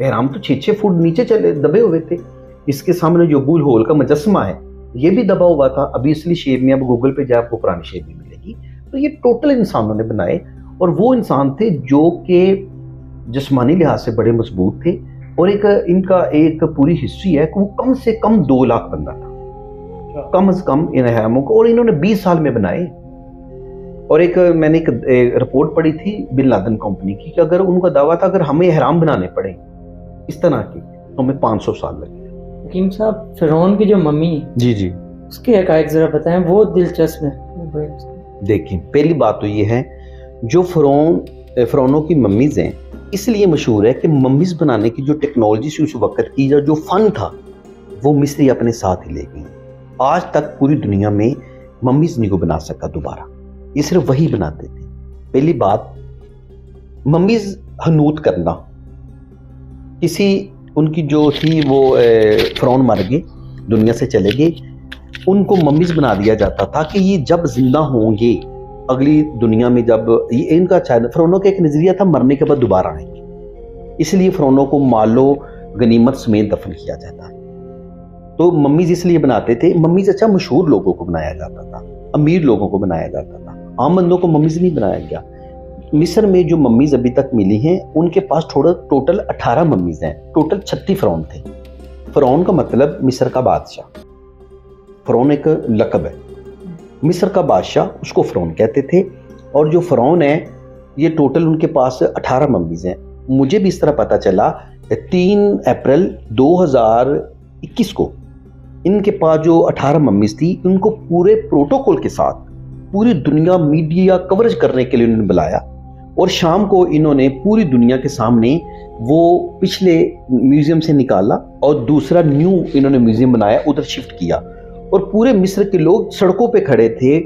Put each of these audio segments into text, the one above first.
احرام تو 6-6 فٹ نیچے چلے دبے ہوئے تھے. اس کے سامنے جو بول ہول کا مجسمہ ہے یہ بھی دبا ہوا تھا. ابھی اصلی شیپ میں اب گوگل پہ جائے آپ کو پرانی شیپ میں ملے گی. تو یہ ٹوٹل انسانوں نے بنائے, اور وہ انسان تھے جو کہ جسمانی لحاظ سے بڑے مضبوط تھے, اور ان کا ایک پوری ہسٹری ہے کہ وہ کم سے کم 2 لاکھ بندہ تھا کم از کم ان احراموں کو, اور انہوں نے 20 سال میں بنائے. اور میں نے ایک رپورٹ پڑھی تھی بن لادن کمپنی کی کہ اگر ان کا دعویٰ تھا اگر ہمیں احرام بنانے پڑے اس طرح کی تو ہمیں 500 سال لگے. حکیم صاحب, فرعون کی جو ممی جی جی اس کے حقائق ذرا بتائیں, وہ دلچسپ ہے. دیکھیں, پہلی بات تو یہ ہے جو فرعونوں کی ممیز ہیں اس لیے مشہور ہے کہ ممیز بنانے کی جو ٹیکنالوجی سے اس وقت کی جو فن تھا وہ مصری اپنے ساتھ ہی لے گئے. آج تک پوری دنیا میں ممیز نہیں کو بنا سکا دوبارہ, یہ صرف وہی بناتے تھے. پہلی بات, ممیز حنوط کرنا, کسی ان کی جو تھی وہ فرعون مر گئے, دنیا سے چلے گئے, ان کو ممیز بنا دیا جاتا تھا کہ یہ جب زندہ ہوں گے اگلی دنیا میں, جب ان کا فرعونوں کا ایک نظریہ تھا مرنے کے بعد دوبارہ آئیں گے, اس لیے فرعونوں کو مال و غنیمت سمیت دفن کیا جاتا ہے. تو ممیز اس لیے بناتے تھے. ممیز اچھا مشہور لوگوں کو بنایا جاتا تھا, امیر لوگوں کو بنایا جاتا تھا, عام بندوں کو ممیز نہیں بنایا گیا. مصر میں جو ممیز ابھی تک ملی ہیں ان کے پاس ٹوٹل 18 ممیز ہیں. ٹوٹل 36 فرعون تھے. فرعون کا مطلب مصر کا بادشاہ, فرعون ایک لقب ہے, مصر کا بادشاہ اس کو فرعون کہتے تھے. اور جو فرعون ہے یہ ٹوٹل ان کے پاس 18 ممیز ہیں. مجھے بھی اس طرح پتا چلا 3 اپریل 2021 کو ان کے پاس جو 18 ممیز تھی ان کو پورے پروٹوکول کے ساتھ پوری دنیا میڈیا کوریج کرنے کے لیے انہوں نے بلایا, اور شام کو انہوں نے پوری دنیا کے سامنے وہ پچھلے میوزیم سے نکالا اور دوسرا نیو انہوں نے میوزیم بنایا, ادھر شفٹ کیا. اور پورے مصر کے لوگ سڑکوں پہ کھڑے تھے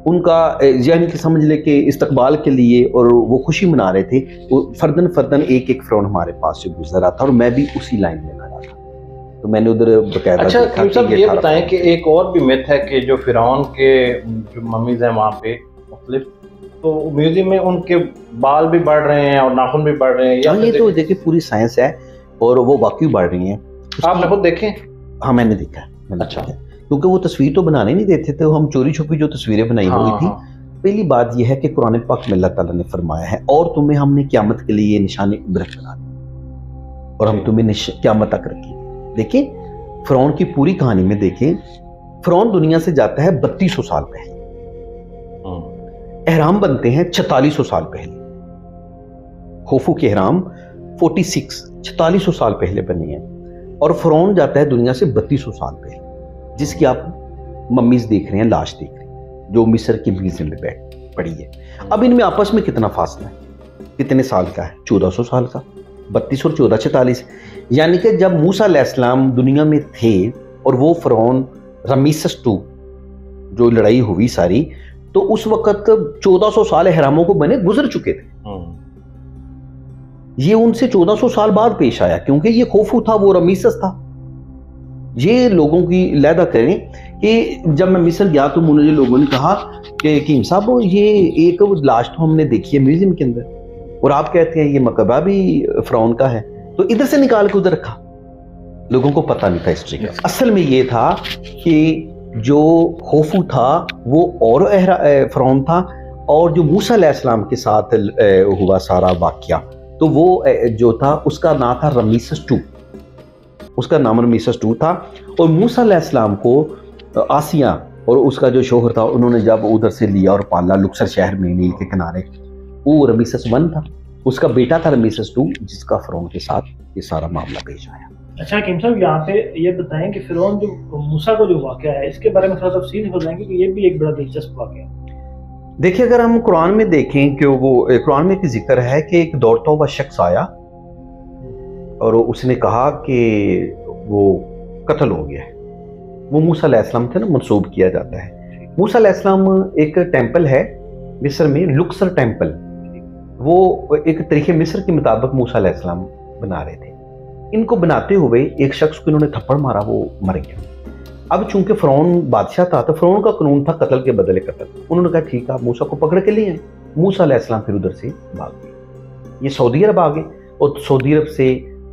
ان کا یعنی کہ سمجھ لے کہ استقبال کے لیے, اور وہ خوشی منا رہے تھے. فردن ایک فرعون ہمارے پاس سے گزر رہا تھا اور میں بھی اسی لائن میں کھڑا تھا, تو میں نے ادھر باقاعدہ. اچھا صاحب, یہ بتائیں کہ ایک اور بھی میتھ ہے کہ جو فرعون کے جو ممیز ہیں وہاں پہ مختلف, تو میوزیم میں ان کے بال بھی بڑھ رہے ہیں اور ناخن بھی بڑھ رہے ہیں. یہ تو دیکھیں پوری سائنس ہے اور وہ واقعی بڑھ رہی ہیں. آپ نے خود دیکھیں؟ ہاں میں نے دیکھا. اچھا, کیونکہ وہ تصویر تو بنانے نہیں دیتے تھے, ہم چوری چھپی جو تصویریں بنائی ہوئی تھی. پہلی بات یہ ہے کہ قرآن پاک میں اللہ تعالیٰ نے فرمایا ہے اور تمہیں ہم نے قیامت کے لیے نشان عبرت بنا دی اور ہم تمہیں قیامت تک رکھیں. دیکھیں فرعون کی پوری کہانی میں دیکھیں, فرعون دنیا سے جاتا ہے 3200 سال پہلے, احرام بنتے ہیں 4600 سال پہلے. خوفو کے احرام 4600 سال پہلے بنے ہیں, اور فرعون جاتا ہے دنیا سے 3200 سال پہلے, جس کی آپ ممیز دیکھ رہے ہیں, لاش دیکھ رہے ہیں جو مصر کے میوزیم میں پڑی ہے. اب ان میں آپس میں کتنا فاصلہ ہے, کتنے سال کا ہے؟ 1400 سال کا. 32 اور 14 46. یعنی کہ جب موسیٰ علیہ السلام دنیا میں تھے اور وہ فرعون رمیسس 2 جو لڑائی ہوئی ساری, تو اس وقت 1400 سال احراموں کو بنے گزر چکے تھے. یہ ان سے 1400 سال بعد پیش آیا کیونکہ یہ خوفو تھا, وہ رمیسس تھا. یہ لوگوں کی لہدہ کریں کہ جب میں مصر گیا تو مجھے لوگوں نے کہا کہ حکیم صاحب یہ ایک لاش تو ہم نے دیکھی ہے میوزیم کے اندر, اور آپ کہتے ہیں یہ مقبرہ بھی فرعون کا ہے, تو ادھر سے نکال کے ادھر رکھا. لوگوں کو پتہ نہیں تھا ہسٹری کا. اصل میں یہ تھا کہ جو خوفو تھا وہ اور فرعون تھا, اور جو موسیٰ علیہ السلام کے ساتھ ہوا سارا واقعہ تو وہ جو تھا اس کا نام تھا رمیسس 2, اس کا نام رمیسس 2 تھا. اور موسیٰ علیہ السلام کو آسیہ اور اس کا جو شوہر تھا انہوں نے جب ادھر سے لیا اور پالا لکسر شہر میں نیل کے کنارے, وہ رمیسس 1 تھا, اس کا بیٹا تھا رمیسس 2 جس کا فرعون کے ساتھ یہ سارا معاملہ پیش آیا. اچھا حکیم صاحب, یہاں پہ یہ بتائیں کہ فرعون جو موسیٰ کو جو واقعہ ہے اس کے بارے میں تھوڑا تفصیل سے بتائیں کہ یہ بھی ایک بڑا دلچسپ واقعہ ہے. دیکھیں اگر ہم قرآن میں دیکھیں کہ وہ قرآن میں ایک ذکر ہے کہ ایک دوڑتا ہوا شخص آیا اور اس نے کہا کہ وہ قتل ہو گیا ہے. وہ موسیٰ علیہ السلام تھے نا, منسوب کیا جاتا ہے. موسیٰ علیہ السلام ایک ٹیمپل ہے مصر میں, لکسر ٹیمپل, وہ ایک طریقے مصر کے مطابق موسیٰ علیہ السلام بنا رہے تھے. ان کو بناتے ہوئے ایک شخص کو انہوں نے تھپڑ مارا, وہ مر گیا. اب چونکہ فرعون بادشاہ تھا تو فرعون کا قانون تھا قتل کے بدلے قتل. انہوں نے کہا ٹھیک ہے, موسیٰ کو پکڑ کے لیے ہیں. موسیٰ علیہ السلام پھر ادھر سے بھاگ گئے, یہ سعودی عرب آ گئے, اور سعودی عرب سے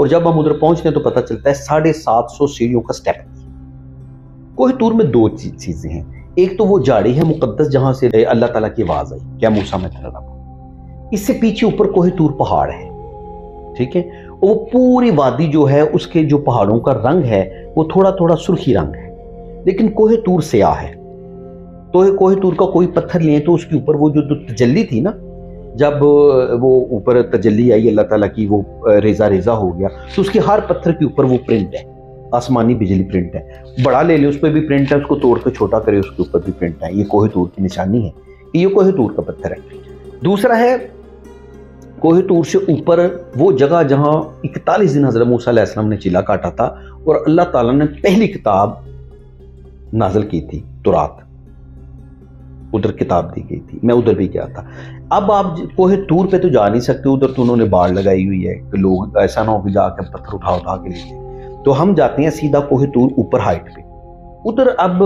اور جب ہم ادھر پہنچتے ہیں تو پتہ چلتا ہے 750 سیڑھیوں کا سٹیپ. کوہ طور میں دو چیزیں ہیں. ایک تو وہ جھاڑی ہے مقدس جہاں سے اللہ تعالیٰ کی آواز آئی کیا موسیٰ میں تیرا رب. اس سے پیچھے اوپر کوہ طور پہاڑ ہے, ٹھیک ہے. وہ پوری وادی جو ہے اس کے جو پہاڑوں کا رنگ ہے وہ تھوڑا تھوڑا سرخی رنگ ہے, لیکن کوہ طور سیاہ ہے. تو کوہ طور کا کوئی پتھر لیں تو اس کے اوپر وہ جو تجلی تھی نا, جب وہ اوپر تجلی آئی اللہ تعالیٰ کی, وہ ریزہ ریزہ ہو گیا, تو اس کے ہر پتھر کے اوپر وہ پرنٹ ہے, آسمانی بجلی پرنٹ ہے. بڑا لے لے اس پہ بھی پرنٹ ہے, اس کو توڑ کے چھوٹا کرے اس کے اوپر بھی پرنٹ ہے. یہ کوہ طور کی نشانی ہے کہ یہ کوہ طور کا پتھر ہے. دوسرا ہے کوہ طور سے اوپر وہ جگہ جہاں 41 دن حضرت موسیٰ علیہ السلام نے چیلا کاٹا تھا اور اللہ تعالیٰ نے پہلی کتاب نازل کی تھی تورات, ادھر کتاب دی گئی تھی. میں ادھر بھی گیا تھا. اب آپ کوہ طور پہ تو جا نہیں سکتے, ادھر تو انہوں نے باڑ لگائی ہوئی ہے کہ لوگ ایسا نہ ہو کہ جا کے پتھر اٹھا کے لیجیے. تو ہم جاتے ہیں سیدھا کوہ طور اوپر ہائٹ پہ. ادھر اب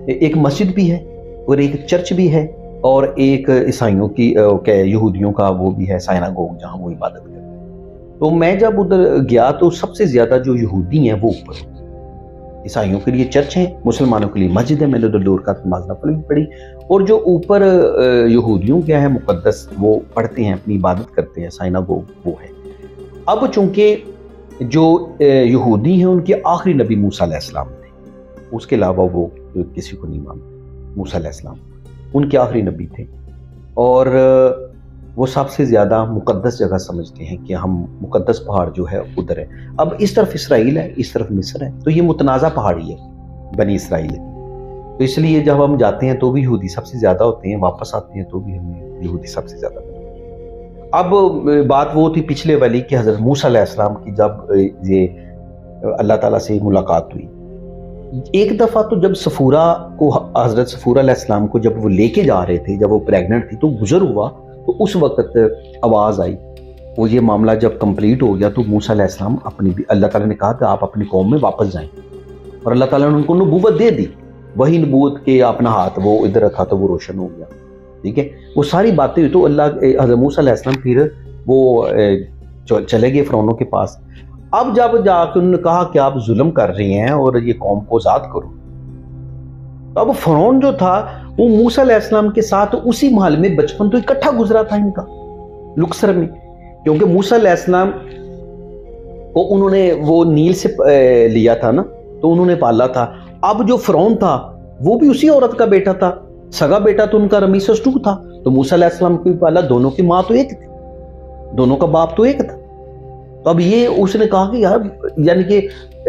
ایک مسجد بھی ہے اور ایک چرچ بھی ہے اور ایک عیسائیوں کی یہودیوں کا وہ بھی ہے سائناگوگ جہاں وہ عبادت کرتے ہیں. تو میں جب ادھر گیا تو سب سے زیادہ جو یہودی ہیں وہ اوپر, عیسائیوں کے لیے چرچ ہیں, مسلمانوں کے لیے مسجد ہے. میں نے ادھر 2 رکعت نماز نفل بھی پڑھی. اور جو اوپر یہودیوں کیا ہے مقدس وہ پڑھتے ہیں, اپنی عبادت کرتے ہیں, سائناگوگ وہ ہے. اب چونکہ جو یہودی ہیں ان کے آخری نبی موسیٰ علیہ السلام تھے, اس کے علاوہ وہ کسی کو نہیں مانتے. موسیٰ علیہ السلام ان کے آخری نبی تھے اور وہ سب سے زیادہ مقدس جگہ سمجھتے ہیں کہ ہم مقدس پہاڑ جو ہے ادھر ہے. اب اس طرف اسرائیل ہے, اس طرف مصر ہے, تو یہ متنازع پہاڑی ہے بنی اسرائیل. تو اس لیے جب ہم جاتے ہیں تو بھی یہودی سب سے زیادہ ہوتے ہیں, واپس آتے ہیں تو بھی ہمیں یہودی سب سے زیادہ. اب بات وہ تھی پچھلے والی کہ حضرت موسیٰ علیہ السلام کی جب یہ اللہ تعالیٰ سے ملاقات ہوئی, ایک دفعہ تو جب صفورہ کو حضرت صفورہ علیہ السلام کو جب وہ لے کے جا رہے تھے, جب وہ پریگننٹ تھی تو گزر ہوا, تو اس وقت آواز آئی. وہ یہ معاملہ جب کمپلیٹ ہو گیا تو موسیٰ علیہ السلام اللہ تعالیٰ نے کہا کہ آپ اپنی قوم میں واپس جائیں, اور اللہ تعالیٰ نے ان کو نبوت دے دی. وہی نبوت کے اپنا ہاتھ وہ ادھر رکھا تو وہ روشن ہو گیا, ٹھیک ہے. وہ ساری باتیں تو حضرت موسیٰ علیہ السلام پھر وہ چلے گئے فرعون کے پاس. اب جب جا کے انہوں نے کہا کہ آپ ظلم کر رہے ہیں اور یہ قوم کو آزاد کرو, تو اب فرعون جو تھا وہ موسیٰ علیہ السلام کے ساتھ اسی محل میں بچپن تو اکٹھا گزرا تھا ان کا لکسر میں, کیونکہ موسیٰ علیہ السلام کو انہوں نے وہ نیل سے لیا تھا نا, تو انہوں نے پالا تھا. اب جو فرعون تھا وہ بھی اسی عورت کا بیٹا تھا, سگا بیٹا تو ان کا رمیسس 2 تھا. تو موسیٰ علیہ السلام کو بھی پالا, دونوں کی ماں تو ایک تھی, دونوں کا باپ تو ایک تھا. تو اب یہ اس نے کہا کہ یار, یعنی کہ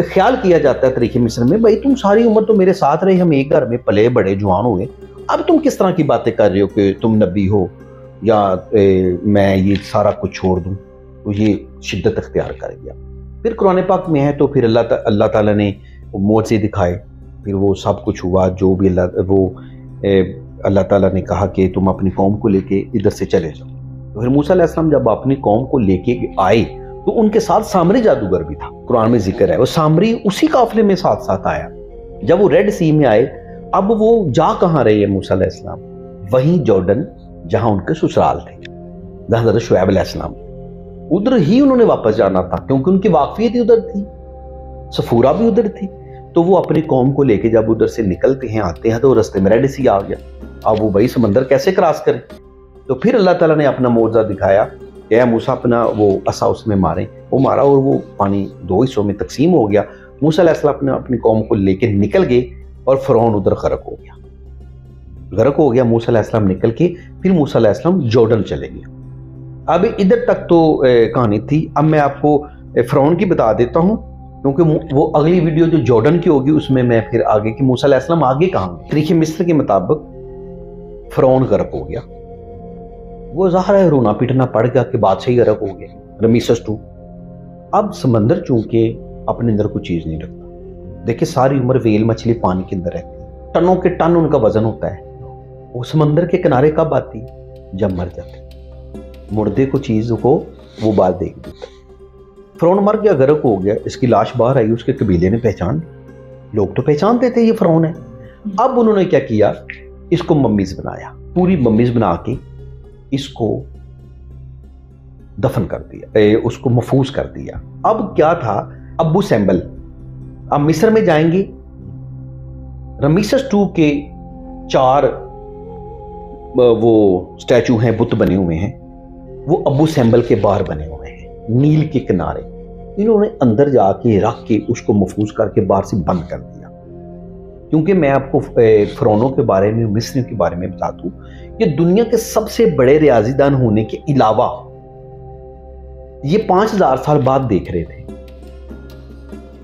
خیال کیا جاتا ہے تاریخ مصر میں, بھائی تم ساری عمر تو میرے ساتھ رہے, ہم ایک گھر میں پلے بڑے جوان ہوئے, اب تم کس طرح کی باتیں کر رہے ہو کہ تم نبی ہو یا میں یہ سارا کچھ چھوڑ دوں. تو یہ شدت اختیار کر گیا. پھر قرآن پاک میں ہے تو پھر اللہ تعالیٰ نے معجزے دکھائے, پھر وہ سب کچھ ہوا جو بھی اللہ تعالیٰ نے کہا کہ تم اپنی قوم کو لے کے ادھر سے چلے جاؤ. تو پھر موسیٰ علیہ السلام جب اپنی قوم کو لے کے آئے تو ان کے ساتھ سامری جادوگر بھی تھا, قرآن میں ذکر ہے. وہ سامری اسی قافلے میں ساتھ ساتھ آیا. جب وہ ریڈ سی میں آئے, اب وہ جا کہاں رہے ہیں موسیٰ علیہ السلام, وہیں جارڈن جہاں ان کے سسرال تھے, جہاں حضرت شعیب علیہ السلام, ادھر ہی انہوں نے واپس جانا تھا کیونکہ ان کی واقفیت ادھر تھی, صفورہ بھی ادھر تھی. تو وہ اپنی قوم کو لے کے جب ادھر سے نکلتے ہیں آتے ہیں تو رستے میں ریڈ سی آ گیا. اب وہ بھائی سمندر کیسے کراس کریں, تو پھر اللہ تعالیٰ نے اپنا معجزہ دکھایا کہ اے موسیٰ اپنا وہ عصا اس میں ماریں, وہ مارا اور وہ پانی 2 حصوں میں تقسیم ہو گیا. موسیٰ علیہ السلام اپنی قوم کو لے کے نکل گئے اور فرعون ادھر غرق ہو گیا. موسیٰ علیہ السلام نکل کے پھر موسیٰ علیہ السلام جارڈن چلے گئے. اب ادھر تک تو کہانی تھی. اب میں آپ کو فرعون کی بتا دیتا ہوں کیونکہ وہ اگلی ویڈیو جو جارڈن کی ہوگی اس میں پھر آگے کہ موسیٰ علیہ السلام آگے کہاں گئے. تاریخ مصر کے مطابق فرعون غرق ہو گیا. وہ ظاہر ہے رونا پیٹنا پڑ گیا کہ بادشاہی غرق ہو گیا, رمیسس 2. اب سمندر چونکہ اپنے اندر کوئی چیز نہیں رکھتا, دیکھیں ساری عمر ویل مچھلی پانی کے اندر رہتی ہے, ٹنوں کے ٹن ان کا وزن ہوتا ہے. وہ سمندر کے کنارے کب آتی, جب مر جاتے, مردے کو چیز کو وہ بات دیکھ دیتا. فرعون مر گیا, غرق ہو گیا, اس کی لاش باہر آئی, اس کے قبیلے نے پہچان, لوگ تو پہچانتے تھے یہ فرعون ہے. اب انہوں نے کیا کیا, اس کو ممیز بنایا, پوری ممیز بنا کے اس کو دفن کر دیا، اس کو محفوظ کر دیا۔ اب کیا تھا، ابو سمبل اب مصر میں جائیں گے، رمیسس 2 کے 4 وہ سٹیچو ہیں، بت بنے ہوئے ہیں، وہ ابو سمبل کے باہر بنے ہوئے ہیں نیل کے کنارے۔ انہوں نے اندر جا کے رکھ کے اس کو محفوظ کر کے باہر سے بند کر دیا، کیونکہ میں آپ کو فرعونوں کے بارے میں، مصریوں کے بارے میں بتا دوں، یہ دنیا کے سب سے بڑے ریاضی دان ہونے کے علاوہ یہ 5000 سال بعد دیکھ رہے تھے،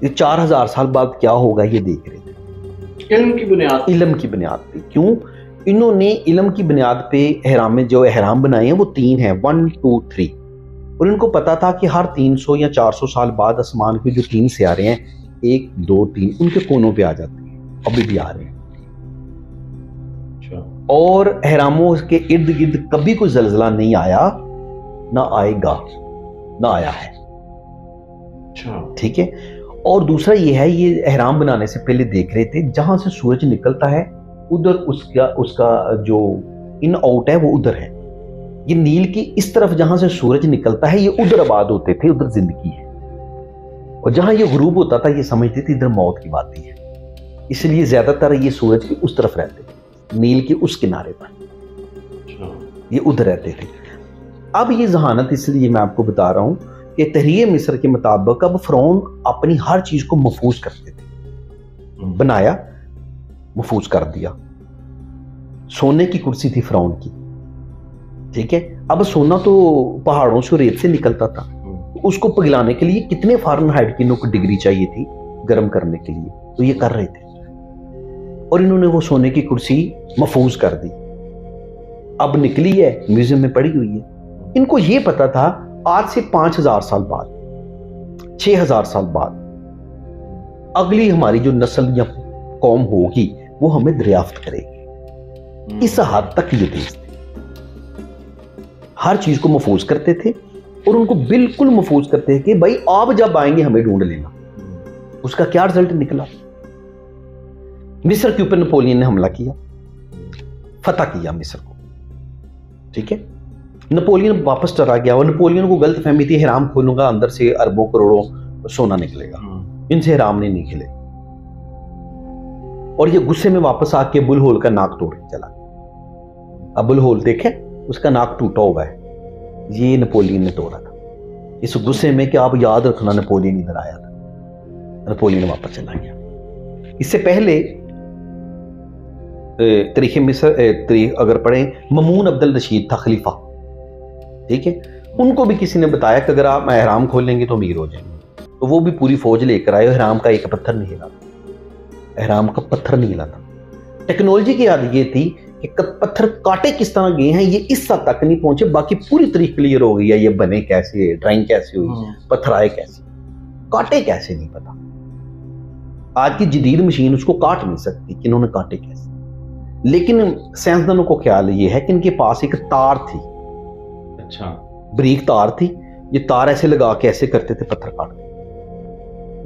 یہ 4000 سال بعد کیا ہوگا یہ دیکھ رہے تھے۔ علم کی بنیاد پہ کیوں؟ انہوں نے علم کی بنیاد پہ احرام میں جو احرام بنائے ہیں وہ 3 ہیں، 1 2 3، اور ان کو پتا تھا کہ ہر 300 یا 400 سال بعد آسمان کے جو 3 سیارے ہیں 1 2 3 ان کے کونوں پہ آ جاتے ہیں، ابھی بھی آ رہے ہیں، اور احراموں کے ارد گرد کبھی کوئی زلزلہ نہیں آیا، نہ آئے گا، نہ آیا ہے۔ ٹھیک ہے، اور دوسرا یہ ہے، یہ احرام بنانے سے پہلے دیکھ رہے تھے جہاں سے سورج نکلتا ہے ادھر اس کا جو ان آؤٹ ہے وہ ادھر ہے، یہ نیل کی اس طرف جہاں سے سورج نکلتا ہے یہ ادھر آباد ہوتے تھے، ادھر زندگی ہے، اور جہاں یہ غروب ہوتا تھا یہ سمجھتے تھے ادھر موت کی وادی ہے، اس لیے زیادہ تر یہ سورج کی اس طرف رہتے تھے، نیل کے اس کنارے پر یہ ادھر رہتے تھے۔ اب یہ ذہانت اس لیے میں آپ کو بتا رہا ہوں کہ تحریر مصر کے مطابق اب فرعون اپنی ہر چیز کو محفوظ کرتے تھے، بنایا محفوظ کر دیا۔ سونے کی کرسی تھی فرعون کی، ٹھیک ہے، اب سونا تو پہاڑوں سے ریت سے نکلتا تھا، اس کو پگھلانے کے لیے کتنے فارنہائٹ کی ڈگری چاہیے تھی گرم کرنے کے لیے، تو یہ کر رہے تھے، اور انہوں نے وہ سونے کی کرسی محفوظ کر دی، اب نکلی ہے میوزیم میں پڑی ہوئی ہے۔ ان کو یہ پتا تھا آج سے 5000 سال بعد، 6000 سال بعد اگلی ہماری جو نسل یا قوم ہوگی وہ ہمیں دریافت کرے گی، اس حد تک یہ تیز تھے، ہر چیز کو محفوظ کرتے تھے، اور ان کو بالکل محفوظ کرتے تھے کہ بھائی آپ جب آئیں گے ہمیں ڈھونڈ لینا۔ اس کا کیا رزلٹ نکلا؟ مصر کے اوپر نپولین نے حملہ کیا، فتح کیا مصر کو، ٹھیک ہے، نپولین واپس ڈرا گیا، اور نپولین کو غلط فہمی تھی حرام کھولوں گا اندر سے اربوں کروڑوں سونا نکلے گا، ان سے حرام نہیں نکلے، اور یہ غصے میں واپس آ کے بلہول کا ناک توڑ کے چلا گیا۔ اب بلہول دیکھیں اس کا ناک ٹوٹا ہوا ہے، یہ نپولین نے توڑا تھا، اس غصے میں کہ آپ یاد رکھنا نپولین ادھر آیا تھا، نپولین واپس چلا گیا۔ اس سے پہلے تاریخ مصر اگر پڑھیں، مامون عبد الرشید تھا خلیفہ، ٹھیک ہے، ان کو بھی کسی نے بتایا کہ اگر آپ احرام کھولیں گے تو امیر ہو جائیں گے، تو وہ بھی پوری فوج لے کر آئے، احرام کا ایک پتھر نہیں ہلا تھا، احرام کا پتھر نہیں ہلا تھا۔ ٹیکنالوجی کی یاد یہ تھی کہ پتھر کاٹے کس طرح گئے ہیں یہ اس حد تک نہیں پہنچے، باقی پوری طریق کلیئر ہو گئی ہے، یہ بنے کیسے، ڈرائنگ کیسے ہوئی، پتھر آئے کیسے، کاٹے کیسے نہیں پتا۔ آج کی جدید مشین اس کو کاٹ نہیں سکتی کہ انہوں نے کاٹے کیسے، لیکن سائنسدانوں کو خیال یہ ہے کہ ان کے پاس ایک تار تھی، اچھا بریک تار تھی، یہ تار ایسے لگا کے ایسے کرتے تھے، پتھر کاٹتے،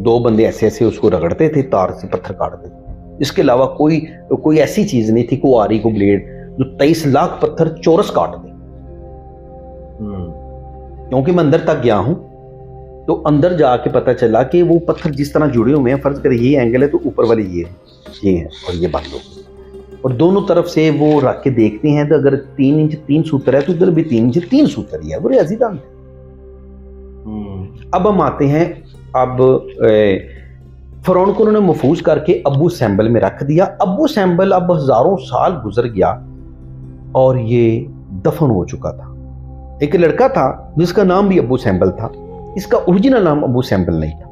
2 بندے ایسے ایسے اس کو رگڑتے تھے، تار سے پتھر کاٹتے تھے۔ اس کے علاوہ کوئی ایسی چیز نہیں تھی، کوئی آری کو بلیڈ جو 23 لاکھ پتھر چورس کاٹ دے۔ کیونکہ میں اندر تک گیا ہوں تو اندر جا کے پتہ چلا کہ وہ پتھر جس طرح جڑے ہوئے ہیں، فرض کریں یہ اینگل ہے تو اوپر والی یہ ہے اور یہ بند ہو، اور دونوں طرف سے وہ رکھ کے دیکھتے ہیں تو اگر 3 انچ 3 سوتر ہے تو ادھر بھی 3 انچ 3 سوتر ہی ہے، وہ ریاضی دان تھے۔ اب ہم آتے ہیں، اب فرعون کو انہوں نے محفوظ کر کے ابو سمبل میں رکھ دیا۔ ابو سمبل اب ہزاروں سال گزر گیا اور یہ دفن ہو چکا تھا۔ ایک لڑکا تھا جس کا نام بھی ابو سمبل تھا، اس کا اوریجنل نام ابو سمبل نہیں تھا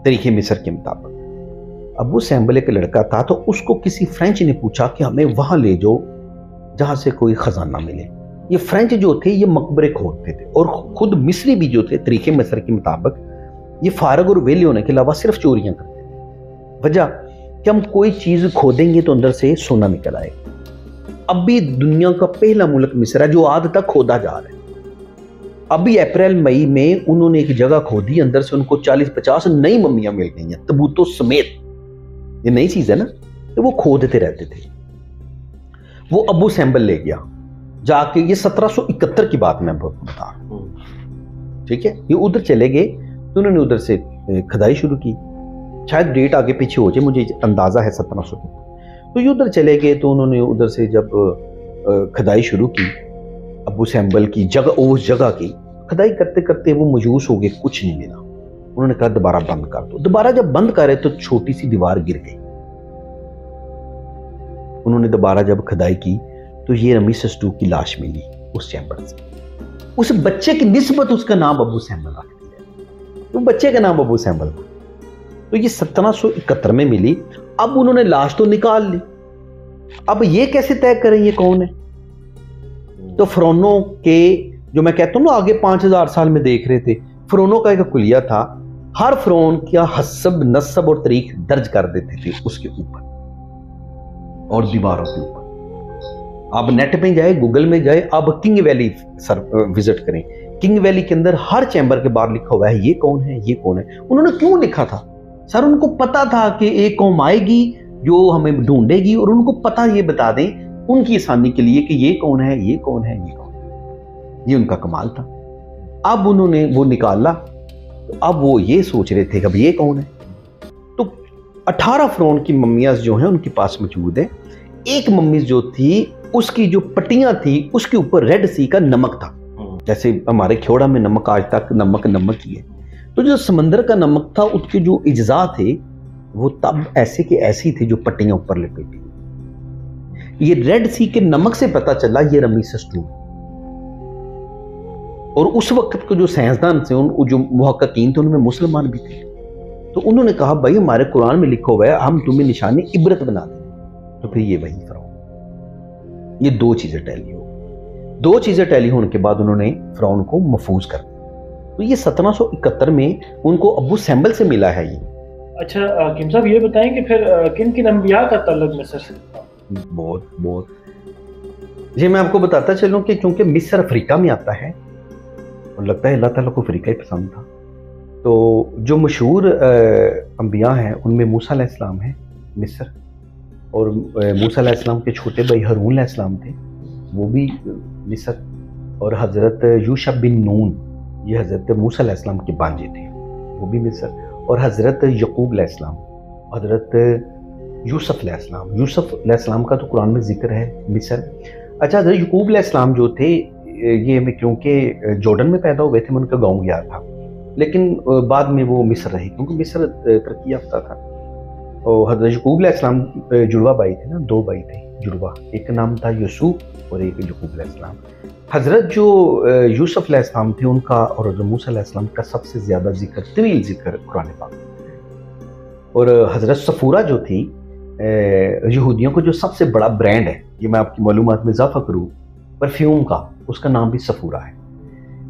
تاریخ مصر کے مطابق۔ ابو سمبل ایک لڑکا تھا، تو اس کو کسی فرینچ نے پوچھا کہ ہمیں وہاں لے جاؤ جہاں سے کوئی خزانہ ملے۔ یہ فرینچ جو تھے یہ مقبرے کھودتے تھے، اور خود مصری بھی جو تھے تاریخ مصر کے مطابق یہ فارغ اور ویلے ہونے کے علاوہ صرف چوریاں کرتے تھے۔ وجہ کہ ہم کوئی چیز کھودیں گے تو اندر سے سونا نکل آئے گا۔ اب بھی دنیا کا پہلا ملک مصر ہے جو آج تک کھودا جا رہا ہے۔ ابھی اپریل مئی میں انہوں نے ایک جگہ کھودی، اندر سے ان کو 40-50 نئی ممیاں مل گئی ہیں تبوتوں سمیت۔ یہ نئی چیز ہے نا، تو وہ کھودتے رہتے تھے۔ وہ ابو سمبل لے گیا جا کے، یہ 1771 کی بات میں بتا رہا ہوں، ٹھیک ہے. یہ ادھر چلے گئے تو انہوں نے ادھر سے کھدائی شروع کی. شاید ڈیٹ آگے پیچھے ہو جائے, مجھے اندازہ ہے 1700 کی. تو یہ ادھر چلے گئے تو انہوں نے ادھر سے جب کھدائی شروع کی ابو سیمبل کی جگہ, اس جگہ کی کھدائی کرتے کرتے وہ مایوس ہو گئے, کچھ نہیں ملا. انہوں نے کہا دوبارہ بند کر دو. دوبارہ جب بند کرے تو چھوٹی سی دیوار گر گئی. انہوں نے دوبارہ جب کھدائی کی تو یہ رمیسس II کی لاش ملی اس چیمبر سے. اس بچے کی نسبت اس کا نام ابو سیمبل رکھ دیا. تو بچے کا نام ابو سیمبل تھا. تو یہ 1771 میں ملی. اب انہوں نے لاش تو نکال لی, اب یہ کیسے طے کریں یہ کون ہے؟ تو فرعونوں کے جو میں کہتا ہوں نا آگے 5000 سال میں دیکھ رہے تھے, فرعونوں کا ایک کلیہ تھا, ہر فرعون کا حسب نسب اور تاریخ درج کر دیتے تھے اس کے اوپر اور دیواروں کے اوپر. آپ نیٹ پہ جائے, گوگل میں جائے, آپ کنگ ویلی وزٹ کریں. کنگ ویلی کے اندر ہر چیمبر کے باہر لکھا ہوا ہے یہ کون ہے, یہ کون ہے. انہوں نے کیوں لکھا تھا سر؟ ان کو پتا تھا کہ ایک قوم آئے گی جو ہمیں ڈھونڈے گی, اور ان کو پتا یہ بتا دیں ان کی آسانی کے لیے کہ یہ کون ہے, یہ کون ہے, یہ کون ہے. یہ ان کا کمال تھا. اب انہوں نے وہ نکالا, اب وہ یہ سوچ رہے تھے کہ اب یہ کون ہے. تو 18 فرعون کی ممیاز جو ہیں ان کے پاس موجود ہیں. ایک ممیز جو تھی اس کی جو پٹیاں تھی اس کے اوپر ریڈ سی کا نمک تھا, جیسے ہمارے کھیوڑا میں نمک آج تک نمک ہی ہے. تو جو سمندر کا نمک تھا اس کے جو اجزاء تھے وہ تب ایسے کے ایسی تھے جو پٹیاں اوپر لپیٹی. یہ ریڈ سی کے نمک سے پتا چلا یہ رمیسس II. اور اس وقت کو جو سائنسدان تھے, جو محققین تھے, ان میں مسلمان بھی تھے. تو انہوں نے کہا بھائی ہمارے قرآن میں لکھا ہوا ہے ہم تمہیں نشانی عبرت بنا دیں. تو پھر یہ وہی فرعون. یہ دو چیزیں ٹیلی ہو. دو چیزیں ٹیلی ہونے کے بعد انہوں نے فرعون کو محفوظ کر دیا. تو یہ 1771 میں ان کو ابو سیمبل سے ملا ہے یہ. اچھا حکیم صاحب یہ بتائیں کہ پھر کن کن انبیاء کا تعلق مصر سے تھا؟ بہت جی میں آپ کو بتاتا چلوں کہ چونکہ مصر افریقہ میں آتا ہے اور لگتا ہے اللہ تعالیٰ کو افریقہ ہی پسند تھا. تو جو مشہور انبیاء ہیں ان میں موسیٰ علیہ السلام ہیں مصر, اور موسیٰ علیہ السلام کے چھوٹے بھائی ہارون علیہ السلام تھے وہ بھی مصر, اور حضرت یوشع بن نون یہ حضرت موسیٰ علیہ السلام کے بانجے تھے وہ بھی مصر, اور حضرت یعقوب علیہ السلام, حضرت یوسف علیہ السلام. یوسف علیہ السلام کا تو قرآن میں ذکر ہے مصر. اچھا حضرت یعقوب علیہ السلام جو تھے یہ میں کیونکہ جارڈن میں پیدا ہوئے تھے میں ان کا گاؤں گیا تھا, لیکن بعد میں وہ مصر رہے کیونکہ مصر ترقی یافتہ تھا. اور حضرت یعقوب علیہ السلام جڑوا بھائی تھے نا, 2 بھائی تھے جڑوا, ایک نام تھا یوسف اور ایک یعقوب علیہ السلام. حضرت جو یوسف علیہ السلام تھے ان کا اور حضرت موسیٰ علیہ السلام کا سب سے زیادہ ذکر, طویل ذکر قرآن پاک. اور حضرت صفورہ جو تھی یہودیوں کو جو سب سے بڑا برانڈ ہے, یہ میں آپ کی معلومات میں اضافہ کروں, پرفیوم کا, اس کا نام بھی صفورہ ہے.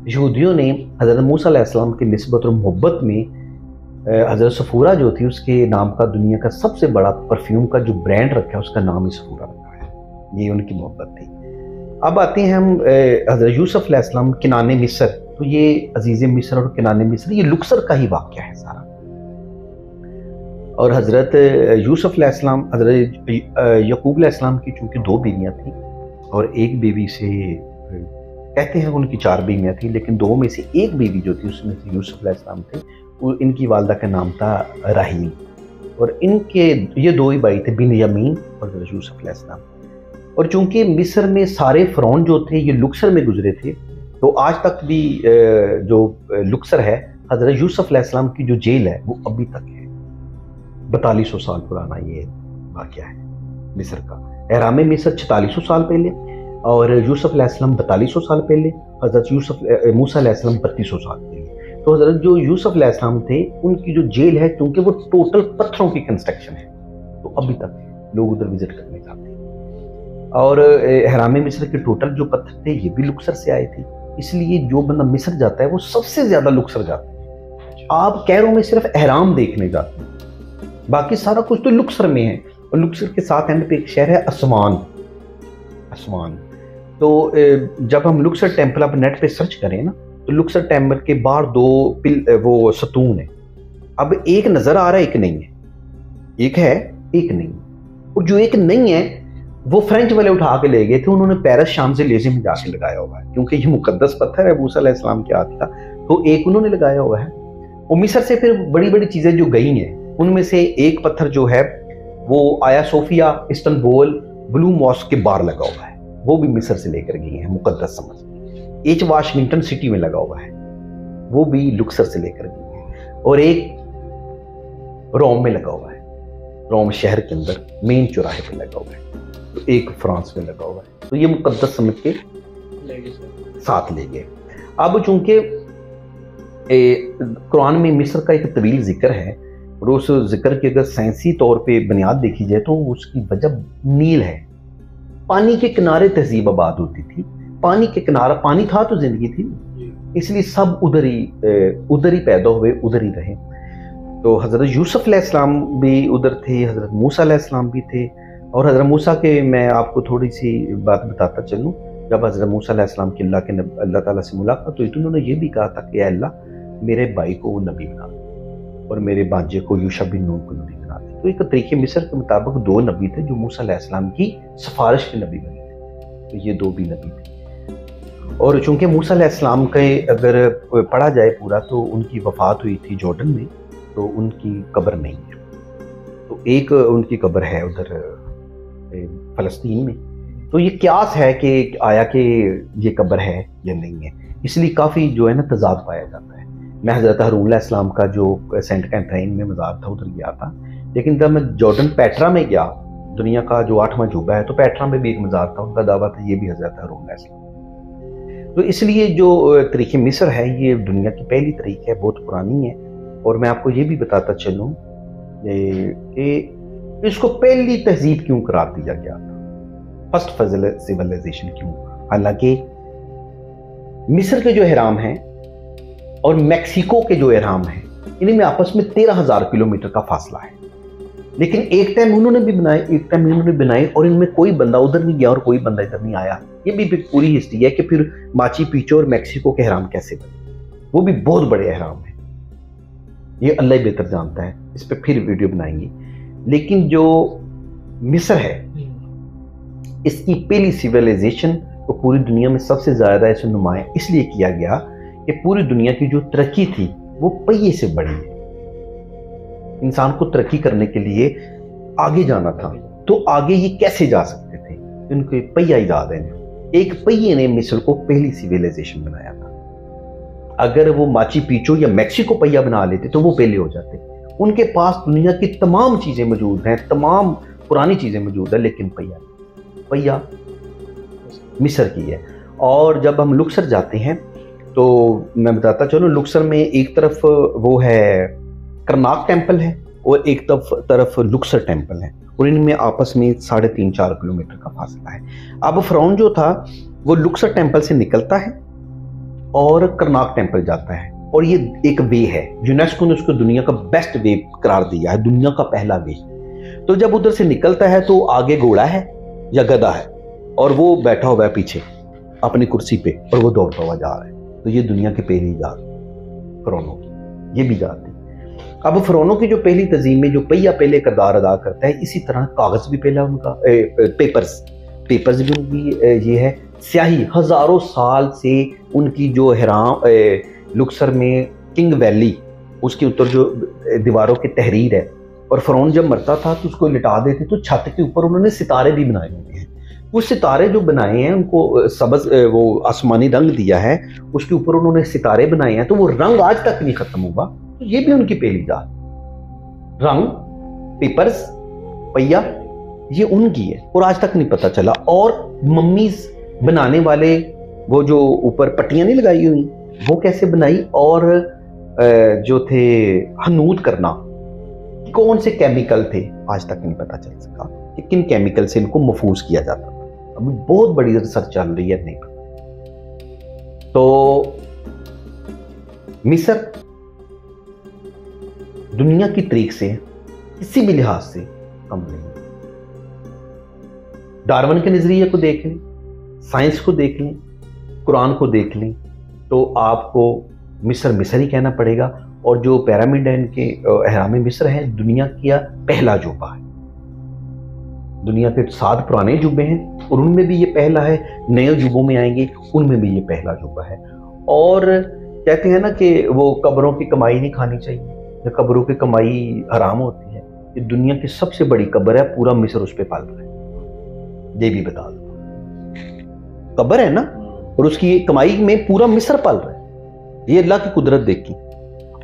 یہودیوں نے حضرت موسیٰ علیہ السلام کی نسبت اور محبت میں حضرت صفورہ جو تھی اس کے نام کا دنیا کا سب سے بڑا پرفیوم کا جو برانڈ رکھا ہے اس کا نام ہی صفورہ رکھا ہے. یہ ان کی محبت تھی. اب آتے ہیں ہم حضرت یوسف علیہ السلام کنعان مصر. تو یہ عزیز مصر اور کنعان مصر یہ لکسر کا ہی واقعہ ہے سارا. اور حضرت یوسف علیہ السلام, حضرت یعقوب علیہ السلام کی چونکہ 2 بیویاں تھیں اور ایک بیوی سے کہتے ہیں ان کی 4 بیویاں تھیں, لیکن 2 میں سے ایک بیوی جو تھی اس میں سے یوسف علیہ السلام تھے, اور ان کی والدہ کا نام تھا راحیل. اور ان کے یہ 2 ہی بھائی تھے, بنیامین اور حضرت یوسف علیہ السلام. اور چونکہ مصر میں سارے فرعون جو تھے یہ لکسر میں گزرے تھے, تو آج تک بھی جو لکسر ہے حضرت یوسف علیہ السلام کی جو جیل ہے وہ ابھی تک ہے. 4200 سال پرانا یہ واقعہ ہے مصر کا. احرام مصر 4600 سال پہلے, اور یوسف علیہ السلام 4200 سال پہلے, حضرت موسیٰ علیہ السلام 3200 سال پہلے. تو حضرت جو یوسف علیہ السلام تھے ان کی جو جیل ہے کیونکہ وہ ٹوٹل پتھروں کی کنسٹرکشن ہے, تو ابھی تک لوگ ادھر وزٹ کرنے جاتے ہیں. اور احرام مصر کے ٹوٹل جو پتھر تھے یہ بھی لکسر سے آئے تھے, اس لیے جو بندہ مصر جاتا ہے وہ سب سے زیادہ لکسر جاتا ہے. آپ کیرو میں صرف احرام دیکھنے جاتے ہیں, باقی سارا کچھ تو لکسر میں ہے. اور لکسر کے ساتھ اینڈ پہ ایک شہر ہے اسوان. تو جب ہم لکسر ٹیمپل آپ نیٹ پہ سرچ کریں نا تو لکسر ٹیمپل کے باہر 2 وہ ستون ہیں. اب ایک نظر آ رہا ہے, ایک نہیں ہے, ایک ہے ایک نہیں. اور جو ایک نہیں ہے وہ فرینچ والے اٹھا کے لے گئے تھے, انہوں نے پیرس شام سے لیزے میں جا کے لگایا ہوا ہے کیونکہ یہ مقدس پتھر ہے, موسیٰ علیہ السلام کے ہاتھ کا, تو ایک انہوں نے لگایا ہوا ہے. وہ مصر سے پھر بڑی بڑی چیزیں جو گئی ہیں ان میں سے ایک پتھر جو ہے وہ آیا صوفیہ استنبول بلو ماسک کے باہر لگا ہوا ہے, وہ بھی مصر سے لے کر گئی ہیں مقدس سمجھ. ایک واشنگٹن سٹی میں لگا ہوا ہے, وہ بھی لکسر سے لے کر گئی ہے. اور ایک روم میں لگا ہوا ہے, روم شہر کے اندر مین چوراہے پہ لگا ہوا ہے. تو ایک فرانس میں لگا ہوا ہے. تو یہ مقدس سمجھ کے ساتھ لے گئے. اب چونکہ قرآن میں مصر کا ایک طویل ذکر ہے, اور اس ذکر کی اگر سائنسی طور پہ بنیاد دیکھی جائے تو اس کی وجہ نیل ہے. پانی کے کنارے تہذیب آباد ہوتی تھی, پانی کے کنارہ پانی تھا تو زندگی تھی, اس لیے سب ادھر ہی پیدا ہوئے, ادھر ہی رہے. تو حضرت یوسف علیہ السلام بھی ادھر تھے, حضرت موسیٰ علیہ السلام بھی تھے. اور حضرت موسیٰ کے میں آپ کو تھوڑی سی بات بتاتا چلوں. جب حضرت موسیٰ علیہ السلام کی اللہ تعالیٰ سے ملاقات ہوئی تو انہوں نے یہ بھی کہا تھا کہ اے اللہ میرے بھائی کو وہ نبی بنا دے اور میرے بانجے کو یوشع بن نون کو نبی بنا دے. تو ایک طریقے مصر کے مطابق 2 نبی تھے جو موسیٰ علیہ السلام کی سفارش کے نبی بنے تھے. تو یہ 2 بھی نبی تھے. اور چونکہ موسیٰ علیہ السلام کا اگر پڑھا جائے پورا تو ان کی وفات ہوئی تھی جارڈن میں, تو ان کی قبر نہیں ہے. تو ایک ان کی قبر ہے ادھر فلسطین میں. تو یہ قیاس ہے کہ آیا کہ یہ قبر ہے یا نہیں ہے, اس لیے کافی جو ہے نا تضاد پایا جاتا ہے. میں حضرت ہارون علیہ السلام کا جو سینٹ کیتھرین میں مزار تھا ادھر گیا تھا, لیکن جب میں جارڈن پیٹرا میں گیا, دنیا کا جو 8واں عجوبہ ہے, تو پیٹرا میں بھی ایک مزار تھا, ان کا دعویٰ تھا یہ بھی حضرت ہارون علیہ السلام. تو اس لیے جو تاریخ مصر ہے یہ دنیا کی پہلی تاریخ ہے, بہت پرانی ہے. اور میں آپ کو یہ بھی بتاتا چلوں کہ اس کو پہلی تہذیب کیوں قرار دیا گیا تھا, فرسٹ سیولائزیشن کیوں. حالانکہ مصر کے جو اہرام ہیں اور میکسیکو کے جو اہرام ہیں ان میں آپس میں 13,000 کلومیٹر کا فاصلہ ہے, لیکن ایک ٹائم انہوں نے بھی بنائے, ایک ٹائم انہوں نے بنائے, اور ان میں کوئی بندہ ادھر نہیں گیا اور کوئی بندہ ادھر نہیں آیا. یہ بھی پوری ہسٹری ہے کہ پھر ماچو پیچو اور میکسیکو کے اہرام کیسے بنے, وہ بھی بہت بڑے اہرام ہیں. یہ اللہ ہی بہتر جانتا ہے, اس پہ پھر ویڈیو بنائیں گے. لیکن جو مصر ہے اس کی پہلی سیولائزیشن کو پوری دنیا میں سب سے زیادہ اسے نمایاں اس لیے کیا گیا کہ پوری دنیا کی جو ترقی تھی وہ پہیے سے بڑھی ہے. انسان کو ترقی کرنے کے لیے آگے جانا تھا, تو آگے یہ کیسے جا سکتے تھے, ان کے پہیہ ایجاد ہے. ایک پہیے نے مصر کو پہلی سیولائزیشن بنایا تھا. اگر وہ ماچو پیچو یا میکسیکو پہیہ بنا لیتے تو وہ پہلے ہو جاتے. ان کے پاس دنیا کی تمام چیزیں موجود ہیں, تمام پرانی چیزیں موجود ہیں, لیکن پہیہ مصر کی ہے. اور جب ہم لکسر جاتے ہیں تو میں بتاتا چلوں, لکسر میں ایک طرف وہ ہے کرناک ٹیمپل ہے اور ایک طرف لکسر ٹیمپل ہے, اور ان میں آپس میں 3.5-4 کلومیٹر کا فاصلہ ہے. اب فرعون جو تھا وہ لکسر ٹیمپل سے نکلتا ہے اور کرناک ٹیمپل جاتا ہے, اور یہ ایک وے ہے. یونیسکو نے اس کو دنیا کا بیسٹ وے قرار دیا ہے, دنیا کا پہلا وے. تو جب ادھر سے نکلتا ہے تو آگے گھوڑا ہے یا گدھا ہے, اور وہ بیٹھا ہوا ہے پیچھے اپنی کرسی پہ, اور وہ دوڑتا ہوا جا رہا ہے. تو یہ دنیا کی پہلی ایجاد فرعونوں کی, یہ بھی جاتی. اب فرعونوں کی جو پہلی تنظیم میں جو پہیہ پہلے کردار ادا کرتا ہے, اسی طرح کاغذ بھی پہلا ان کا, پیپرز بھی ان کی یہ ہے. سیاہی ہزاروں سال سے ان کی جو لکسر میں کنگ ویلی, اس کے اوپر جو دیواروں کی تحریر ہے, اور فرعون جب مرتا تھا تو اس کو لٹا دیتے, تو چھت کے اوپر انہوں نے ستارے بھی بنائے ہوئے ہیں. وہ ستارے جو بنائے ہیں ان کو سبز وہ آسمانی رنگ دیا ہے, اس کے اوپر انہوں نے ستارے بنائے ہیں, تو وہ رنگ آج تک نہیں ختم ہوا. تو یہ بھی ان کی پہلی ذات, رنگ, پیپرز, پہیہ, یہ ان کی ہے اور آج تک نہیں پتہ چلا. اور ممیز بنانے والے وہ جو اوپر پٹیاں نہیں لگائی ہوئی, وہ کیسے بنائی, اور جو تھے ہنود کرنا, کون سے کیمیکل تھے آج تک نہیں پتہ چل سکا کہ کن کیمیکل سے ان کو محفوظ کیا جاتا تھا. ابھی بہت بڑی ریسرچ چل رہی ہے, نہیں پتہ. تو مصر دنیا کی تاریخ سے کسی بھی لحاظ سے کم نہیں. ڈارون کے نظریے کو دیکھ لیں, سائنس کو دیکھ لیں, قرآن کو دیکھ لیں, تو آپ کو مصر ہی کہنا پڑے گا. اور جو پیرامڈ ہے ان کے اہرام مصر ہیں, دنیا کا پہلا عجوبہ ہے. دنیا کے 7 پرانے عجوبے ہیں اور ان میں بھی یہ پہلا ہے. نئے عجوبوں میں آئیں گے, ان میں بھی یہ پہلا عجوبہ ہے. اور کہتے ہیں نا کہ وہ قبروں کی کمائی نہیں کھانی چاہیے، یا قبروں کی کمائی حرام ہوتی ہے. یہ دنیا کی سب سے بڑی قبر ہے، پورا مصر اس پہ پال رہا ہے، یہ بھی بتا دو. قبر ہے نا، اور اس کی کمائی میں پورا مصر پال رہا ہے. یہ اللہ کی قدرت دیکھی.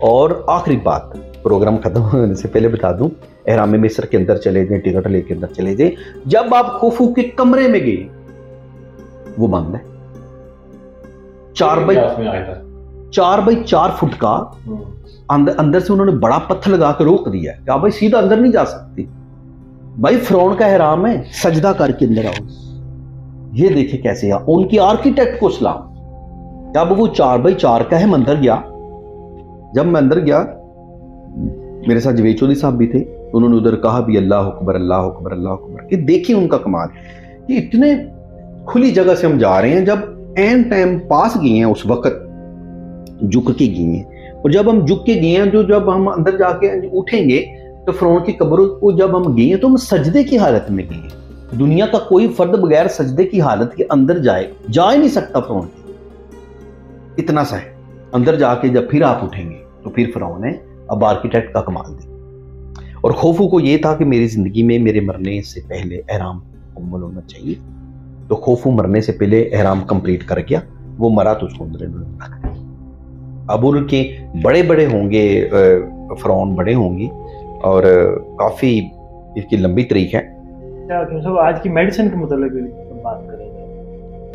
اور آخری بات پروگرام ختم ہونے سے پہلے بتا دوں، احرام مصر کے اندر چلے جائیں، ٹکٹ لے کے اندر چلے جائیں. جب آپ خوفو کے کمرے میں گئے وہ بند ہے، 4x4 فٹ کا. اندر سے انہوں نے بڑا پتھر لگا کے روک دیا ہے کہ آپ بھائی سیدھا اندر نہیں جا سکتی. بھائی فرعون کا احرام ہے، سجدہ کر کے اندر آؤ. یہ دیکھیں کیسے ہے ان کی آرکیٹیکٹ کو سلام. جب وہ 4x4 کا ہے، میں اندر گیا. جب میں اندر گیا میرے ساتھ جوید چودھری صاحب بھی تھے، انہوں نے ادھر کہا بھی اللہ اکبر اللہ اکبر اللہ اکبر. کہ دیکھیں ان کا کمال کہ اتنے کھلی جگہ سے ہم جا رہے ہیں. جب این ٹائم پاس گئے ہیں اس وقت جھک کے گئے ہیں، اور جب ہم جھک کے گئے ہیں جو جب ہم اندر جا کے اٹھیں گے تو فرعون کی قبروں کو جب ہم گئے ہیں تو ہم سجدے کی حالت میں گئے ہیں. دنیا کا کوئی فرد بغیر سجدے کی حالت کے اندر جا ہی نہیں سکتا. فرعون کی اتنا سا ہے. اندر جا کے جب پھر آپ اٹھیں گے تو پھر فرعون ہے. اب آرکیٹیکٹ کا کمال دے. اور خوفو کو یہ تھا کہ میری زندگی میں میرے مرنے سے پہلے احرام مکمل ہونا چاہیے. تو خوفو مرنے سے پہلے احرام کمپلیٹ کر گیا. وہ مرا تو اس کو اندر رکھ دیا. اب ان کے بڑے بڑے ہوں گے، فرعون بڑے ہوں گی، اور کافی اس کی لمبی تاریخ ہے. آج کی میڈیسن کے متعلق بات کریں گے.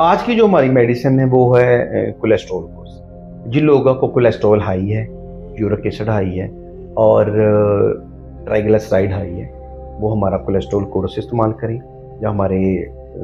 آج کی جو ہماری میڈیسن ہے وہ ہے کولیسٹرول کورس. جن لوگوں کو کولیسٹرول ہائی ہے، یورک ایسڈ ہائی ہے، اور ٹرائیگلسرائڈ ہائی ہے، وہ ہمارا کولیسٹرول کورس استعمال کریں. یا ہمارے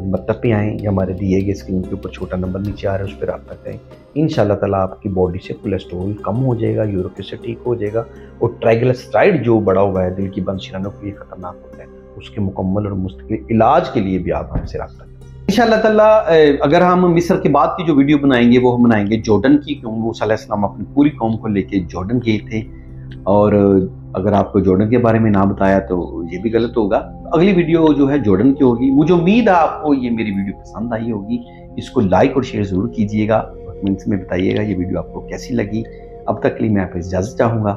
مکتب پہ آئیں، یا ہمارے دیے گئے اسکرین کے اوپر چھوٹا نمبر نیچے آ رہا ہے اس پہ رابطہ کریں. انشاءاللہ تعالیٰ آپ کی باڈی سے کولیسٹرول کم ہو جائے گا، یورک ایسڈ ٹھیک ہو جائے گا، اور ٹرائیگلسرائڈ جو بڑا ہوا ہے دل کی بند شریانوں کے لیے خطرناک ہوتا ہے، اس کے مکمل اور مستقل علاج کے لیے بھی آپ ہم سے رابطہ کریں. انشاءاللہ تعالیٰ اگر ہم مصر کے بعد کی جو ویڈیو بنائیں گے وہ ہم بنائیں گے جارڈن کی، کیونکہ موسیٰ علیہ السلام اپنی پوری قوم کو لے کے جارڈن گئے تھے. اور اگر آپ کو جارڈن کے بارے میں نہ بتایا تو یہ بھی غلط ہوگا. اگلی ویڈیو جو ہے جارڈن کی ہوگی. مجھے امید ہے آپ کو یہ میری ویڈیو پسند آئی ہوگی. اس کو لائک اور شیئر ضرور کیجیے گا، کمنٹس میں بتائیے گا یہ ویڈیو آپ کو کیسی لگی. اب تک کے لیے میں آپ کو اجازت چاہوں گا.